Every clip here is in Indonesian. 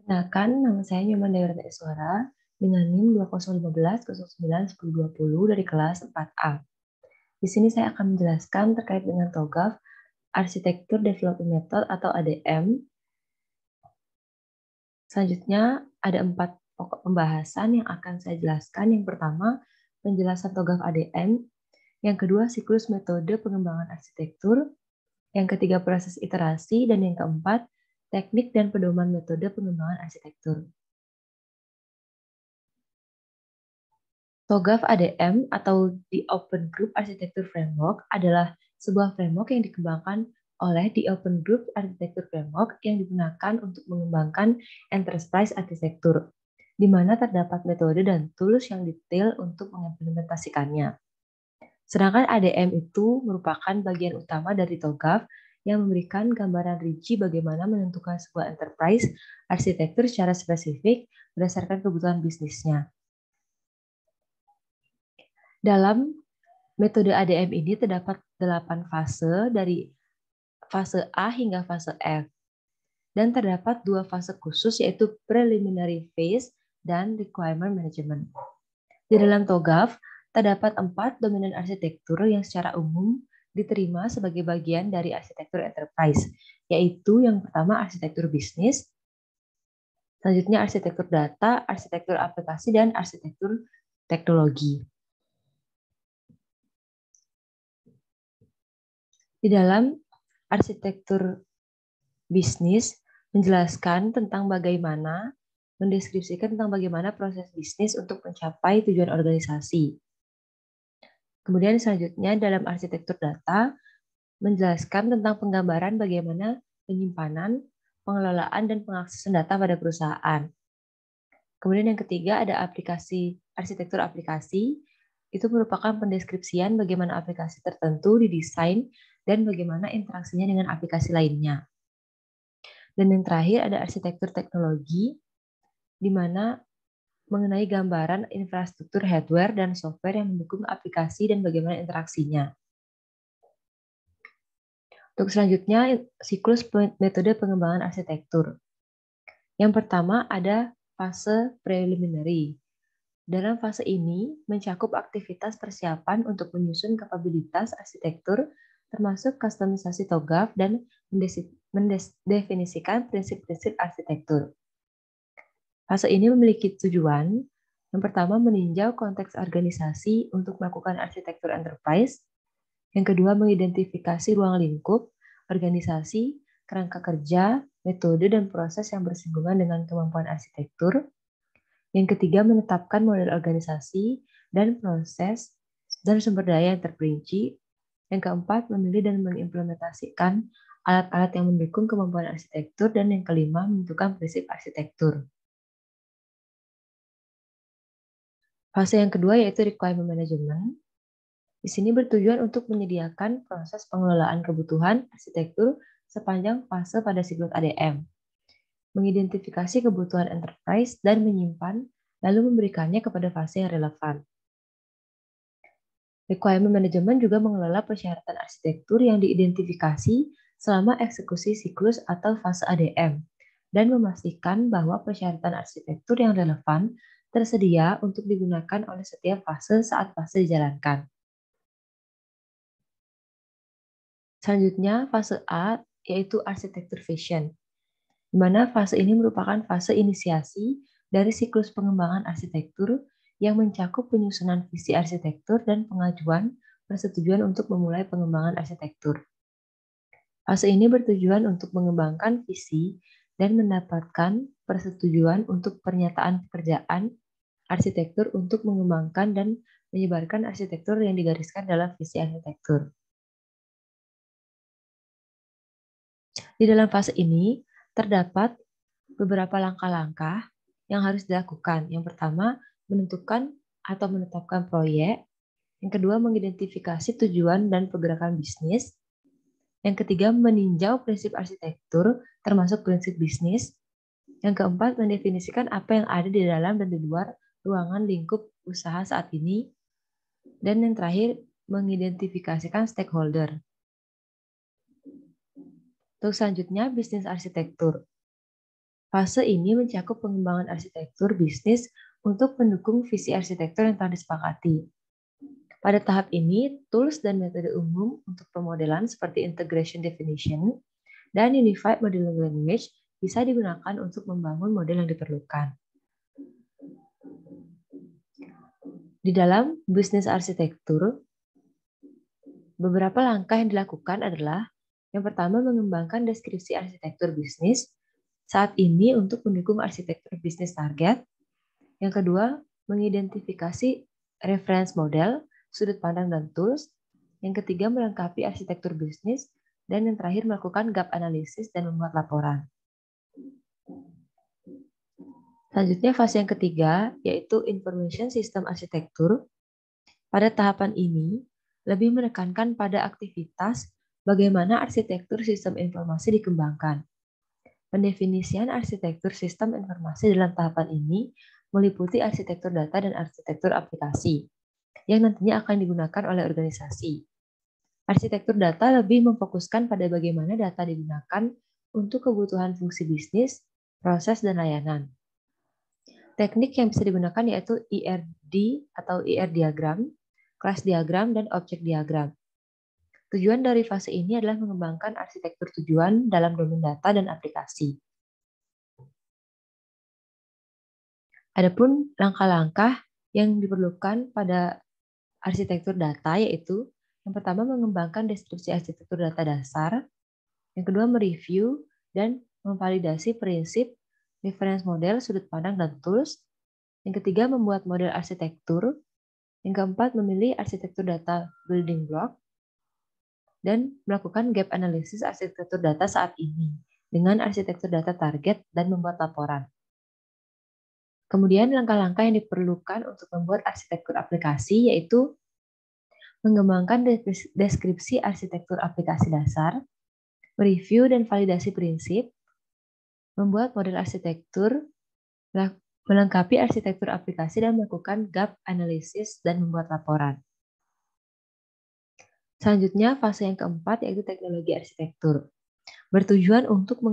Kenalkan, nama saya Nyoman Dairata Iswara dengan NIM 2015 09 1020 dari kelas 4A. Di sini saya akan menjelaskan terkait dengan TOGAF, Arsitektur Development Method atau ADM. Selanjutnya, ada 4 pokok pembahasan yang akan saya jelaskan. Yang pertama, penjelasan TOGAF ADM. Yang kedua, siklus metode pengembangan arsitektur. Yang ketiga, proses iterasi. Dan yang keempat, teknik dan pedoman metode pengembangan arsitektur. TOGAF ADM atau The Open Group Architecture Framework adalah sebuah framework yang dikembangkan oleh The Open Group Architecture Framework yang digunakan untuk mengembangkan enterprise arsitektur, di mana terdapat metode dan tools yang detail untuk mengimplementasikannya. Sedangkan ADM itu merupakan bagian utama dari TOGAF yang memberikan gambaran rinci bagaimana menentukan sebuah enterprise arsitektur secara spesifik berdasarkan kebutuhan bisnisnya. Dalam metode ADM ini terdapat 8 fase dari fase A hingga fase F. Dan terdapat 2 fase khusus yaitu preliminary phase dan requirement management. Di dalam TOGAF terdapat 4 dominan arsitektur yang secara umum diterima sebagai bagian dari arsitektur enterprise, yaitu yang pertama arsitektur bisnis, selanjutnya arsitektur data, arsitektur aplikasi, dan arsitektur teknologi. Di dalam arsitektur bisnis menjelaskan tentang bagaimana mendeskripsikan tentang bagaimana proses bisnis untuk mencapai tujuan organisasi. Kemudian selanjutnya dalam arsitektur data menjelaskan tentang penggambaran bagaimana penyimpanan, pengelolaan, dan pengaksesan data pada perusahaan. Kemudian yang ketiga ada arsitektur aplikasi. Itu merupakan pendeskripsian bagaimana aplikasi tertentu didesain dan bagaimana interaksinya dengan aplikasi lainnya. Dan yang terakhir ada arsitektur teknologi, di mana mengenai gambaran infrastruktur hardware dan software yang mendukung aplikasi dan bagaimana interaksinya. Untuk selanjutnya, siklus metode pengembangan arsitektur. Yang pertama ada fase preliminary. Dalam fase ini mencakup aktivitas persiapan untuk menyusun kapabilitas arsitektur, termasuk kustomisasi TOGAF dan mendefinisikan prinsip-prinsip arsitektur. Fase ini memiliki tujuan, yang pertama meninjau konteks organisasi untuk melakukan arsitektur enterprise, yang kedua mengidentifikasi ruang lingkup, organisasi, kerangka kerja, metode, dan proses yang bersinggungan dengan kemampuan arsitektur, yang ketiga menetapkan model organisasi dan proses dan sumber daya yang terperinci, yang keempat memilih dan mengimplementasikan alat-alat yang mendukung kemampuan arsitektur, dan yang kelima menentukan prinsip arsitektur. Fase yang kedua yaitu requirement management. Di sini bertujuan untuk menyediakan proses pengelolaan kebutuhan arsitektur sepanjang fase pada siklus ADM, mengidentifikasi kebutuhan enterprise dan menyimpan, lalu memberikannya kepada fase yang relevan. Requirement management juga mengelola persyaratan arsitektur yang diidentifikasi selama eksekusi siklus atau fase ADM, dan memastikan bahwa persyaratan arsitektur yang relevan tersedia untuk digunakan oleh setiap fase saat fase dijalankan. Selanjutnya, fase A yaitu arsitektur vision, di mana fase ini merupakan fase inisiasi dari siklus pengembangan arsitektur yang mencakup penyusunan visi arsitektur dan pengajuan persetujuan untuk memulai pengembangan arsitektur. Fase ini bertujuan untuk mengembangkan visi dan mendapatkan persetujuan untuk pernyataan pekerjaan arsitektur untuk mengembangkan dan menyebarkan arsitektur yang digariskan dalam visi arsitektur. Di dalam fase ini terdapat beberapa langkah-langkah yang harus dilakukan. Yang pertama, menentukan atau menetapkan proyek. Yang kedua, mengidentifikasi tujuan dan pergerakan bisnis. Yang ketiga, meninjau prinsip arsitektur, termasuk prinsip bisnis. Yang keempat, mendefinisikan apa yang ada di dalam dan di luar ruangan lingkup usaha saat ini. Dan yang terakhir, mengidentifikasikan stakeholder. Untuk selanjutnya, bisnis arsitektur. Fase ini mencakup pengembangan arsitektur bisnis untuk mendukung visi arsitektur yang telah disepakati. Pada tahap ini, tools dan metode umum untuk pemodelan seperti integration definition dan unified modeling language bisa digunakan untuk membangun model yang diperlukan. Di dalam bisnis arsitektur, beberapa langkah yang dilakukan adalah yang pertama mengembangkan deskripsi arsitektur bisnis saat ini untuk mendukung arsitektur bisnis target. Yang kedua, mengidentifikasi reference model, sudut pandang dan tools. Yang ketiga, melengkapi arsitektur bisnis. Dan yang terakhir, melakukan gap analisis dan membuat laporan. Selanjutnya, fase yang ketiga, yaitu information system arsitektur. Pada tahapan ini, lebih menekankan pada aktivitas bagaimana arsitektur sistem informasi dikembangkan. Pendefinisian arsitektur sistem informasi dalam tahapan ini meliputi arsitektur data dan arsitektur aplikasi yang nantinya akan digunakan oleh organisasi. Arsitektur data lebih memfokuskan pada bagaimana data digunakan untuk kebutuhan fungsi bisnis, proses, dan layanan. Teknik yang bisa digunakan yaitu IRD atau IR diagram, kelas diagram, dan objek diagram. Tujuan dari fase ini adalah mengembangkan arsitektur tujuan dalam domain data dan aplikasi. Adapun langkah-langkah yang diperlukan pada arsitektur data yaitu yang pertama mengembangkan deskripsi arsitektur data dasar, yang kedua mereview dan memvalidasi prinsip, reference model, sudut pandang, dan tools, yang ketiga membuat model arsitektur, yang keempat memilih arsitektur data building block, dan melakukan gap analisis arsitektur data saat ini dengan arsitektur data target dan membuat laporan. Kemudian langkah-langkah yang diperlukan untuk membuat arsitektur aplikasi yaitu mengembangkan deskripsi arsitektur aplikasi dasar, mereview dan validasi prinsip, membuat model arsitektur, melengkapi arsitektur aplikasi dan melakukan gap analisis dan membuat laporan. Selanjutnya, fase yang keempat yaitu teknologi arsitektur. Bertujuan untuk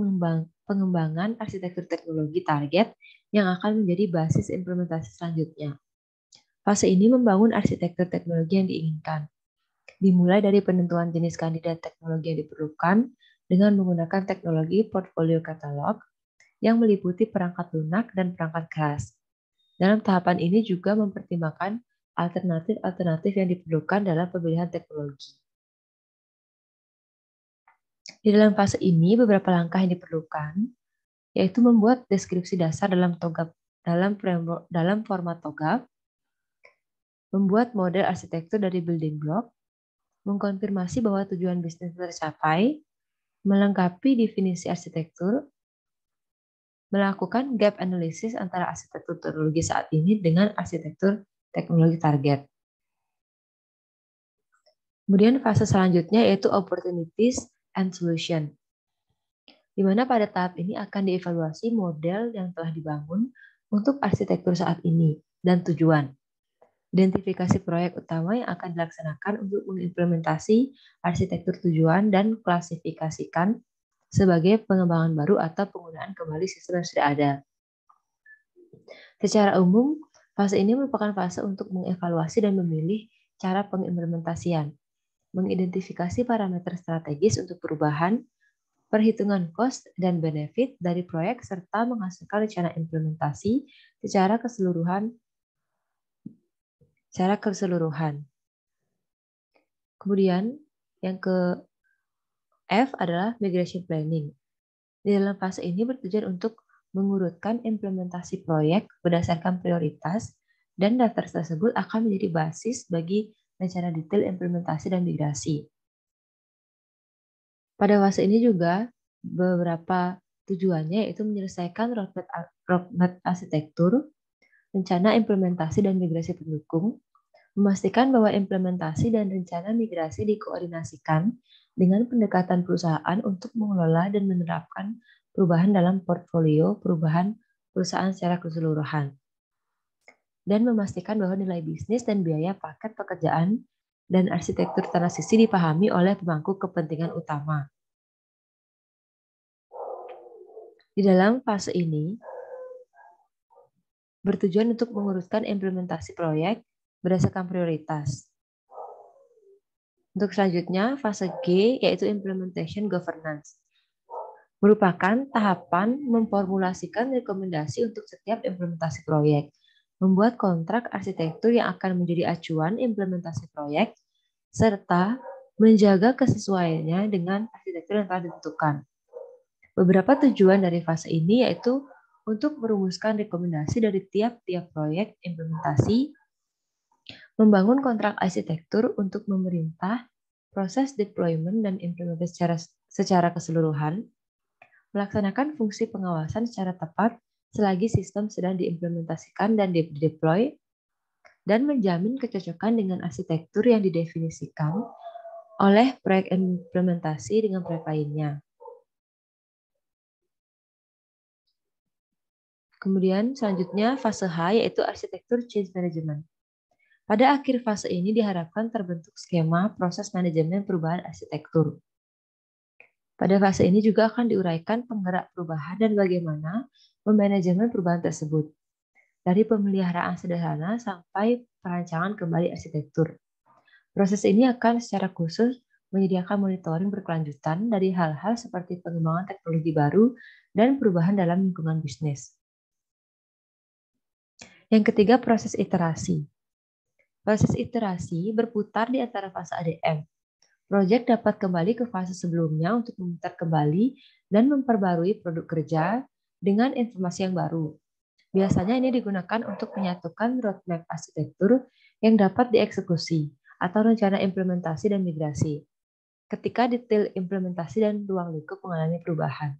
pengembangan arsitektur teknologi target yang akan menjadi basis implementasi selanjutnya. Fase ini membangun arsitektur teknologi yang diinginkan. Dimulai dari penentuan jenis kandidat teknologi yang diperlukan dengan menggunakan teknologi portfolio katalog yang meliputi perangkat lunak dan perangkat keras. Dalam tahapan ini juga mempertimbangkan alternatif-alternatif yang diperlukan dalam pemilihan teknologi. Di dalam fase ini, beberapa langkah yang diperlukan, yaitu membuat deskripsi dasar dalam format TOGAF, membuat model arsitektur dari building block, mengkonfirmasi bahwa tujuan bisnis tercapai, melengkapi definisi arsitektur, melakukan gap analisis antara arsitektur teknologi saat ini dengan arsitektur teknologi target. Kemudian fase selanjutnya yaitu opportunities and solution, di mana pada tahap ini akan dievaluasi model yang telah dibangun untuk arsitektur saat ini dan tujuan. Identifikasi proyek utama yang akan dilaksanakan untuk mengimplementasi arsitektur tujuan dan klasifikasikan sebagai pengembangan baru atau penggunaan kembali sistem yang sudah ada. Secara umum, fase ini merupakan fase untuk mengevaluasi dan memilih cara pengimplementasian, mengidentifikasi parameter strategis untuk perubahan, perhitungan cost dan benefit dari proyek, serta menghasilkan rencana implementasi secara keseluruhan. Kemudian, yang ke F adalah migration planning. Di dalam fase ini bertujuan untuk mengurutkan implementasi proyek berdasarkan prioritas dan daftar tersebut akan menjadi basis bagi rencana detail implementasi dan migrasi. Pada fase ini juga beberapa tujuannya yaitu menyelesaikan roadmap arsitektur, rencana implementasi dan migrasi pendukung, memastikan bahwa implementasi dan rencana migrasi dikoordinasikan dengan pendekatan perusahaan untuk mengelola dan menerapkan perubahan dalam portfolio perubahan perusahaan secara keseluruhan, dan memastikan bahwa nilai bisnis dan biaya paket pekerjaan dan arsitektur transisi dipahami oleh pemangku kepentingan utama. Di dalam fase ini, bertujuan untuk menguruskan implementasi proyek berdasarkan prioritas. Untuk selanjutnya, fase G yaitu Implementation Governance. Merupakan tahapan memformulasikan rekomendasi untuk setiap implementasi proyek, membuat kontrak arsitektur yang akan menjadi acuan implementasi proyek, serta menjaga kesesuaiannya dengan arsitektur yang telah ditentukan. Beberapa tujuan dari fase ini yaitu untuk merumuskan rekomendasi dari tiap-tiap proyek implementasi, membangun kontrak arsitektur untuk memerintah proses deployment dan implementasi secara keseluruhan, melaksanakan fungsi pengawasan secara tepat selagi sistem sedang diimplementasikan dan dideploy, dan menjamin kecocokan dengan arsitektur yang didefinisikan oleh proyek implementasi dengan proyek lainnya. Kemudian selanjutnya fase H yaitu arsitektur change management. Pada akhir fase ini diharapkan terbentuk skema proses manajemen perubahan arsitektur. Pada fase ini juga akan diuraikan penggerak perubahan dan bagaimana memanajemen perubahan tersebut, dari pemeliharaan sederhana sampai perancangan kembali arsitektur. Proses ini akan secara khusus menyediakan monitoring berkelanjutan dari hal-hal seperti pengembangan teknologi baru dan perubahan dalam lingkungan bisnis. Yang ketiga, proses iterasi. Proses iterasi berputar di antara fase ADM. Proyek dapat kembali ke fase sebelumnya untuk memutar kembali dan memperbarui produk kerja dengan informasi yang baru. Biasanya ini digunakan untuk menyatukan roadmap arsitektur yang dapat dieksekusi atau rencana implementasi dan migrasi, ketika detail implementasi dan ruang lingkup mengalami perubahan.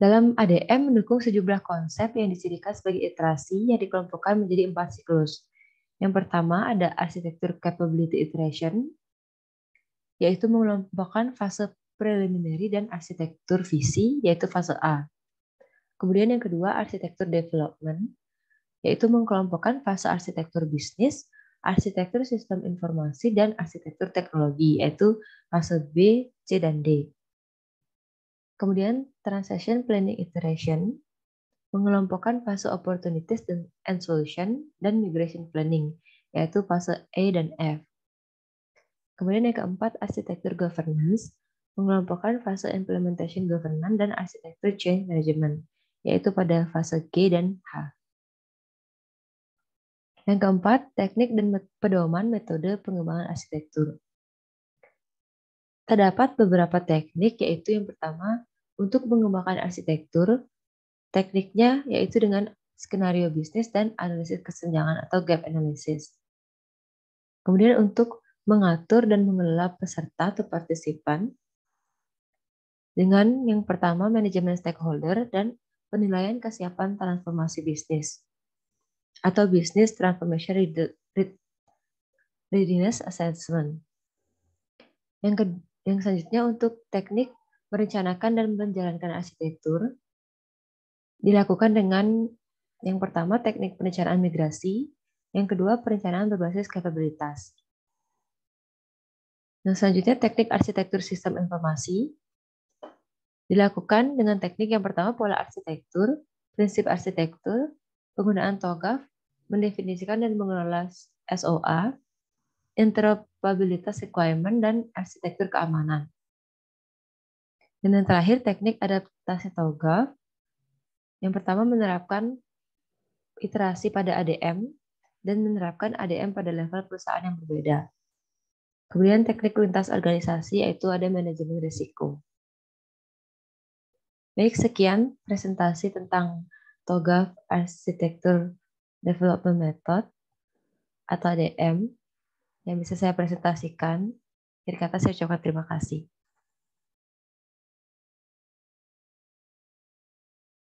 Dalam ADM mendukung sejumlah konsep yang dicirikan sebagai iterasi yang dikelompokkan menjadi 4 siklus. Yang pertama ada arsitektur capability iteration, yaitu mengelompokkan fase preliminary dan arsitektur visi, yaitu fase A. Kemudian yang kedua arsitektur development, yaitu mengelompokkan fase arsitektur bisnis, arsitektur sistem informasi, dan arsitektur teknologi, yaitu fase B, C, dan D. Kemudian transaction planning iteration, mengelompokkan fase opportunities and solution, dan migration planning, yaitu fase E dan F. Kemudian yang keempat, arsitektur governance, mengelompokkan fase implementation governance dan arsitektur change management, yaitu pada fase G dan H. Yang keempat, teknik dan pedoman metode pengembangan arsitektur. Terdapat beberapa teknik, yaitu yang pertama, untuk mengembangkan arsitektur, tekniknya yaitu dengan skenario bisnis dan analisis kesenjangan atau gap analysis. Kemudian untuk mengatur dan mengelola peserta atau partisipan, dengan yang pertama manajemen stakeholder dan penilaian kesiapan transformasi bisnis atau business transformation readiness assessment. Yang selanjutnya untuk teknik merencanakan dan menjalankan arsitektur dilakukan dengan yang pertama teknik perencanaan migrasi, yang kedua perencanaan berbasis kapabilitas. Yang selanjutnya teknik arsitektur sistem informasi dilakukan dengan teknik yang pertama pola arsitektur, prinsip arsitektur, penggunaan TOGAF, mendefinisikan dan mengelola SOA, interoperabilitas requirement, dan arsitektur keamanan. Dan yang terakhir teknik adaptasi TOGAF, yang pertama menerapkan iterasi pada ADM dan menerapkan ADM pada level perusahaan yang berbeda. Kemudian teknik lintas organisasi yaitu ada manajemen risiko. Baik, sekian presentasi tentang TOGAF Architecture Development Method atau ADM yang bisa saya presentasikan. Akhir kata saya ucapkan terima kasih.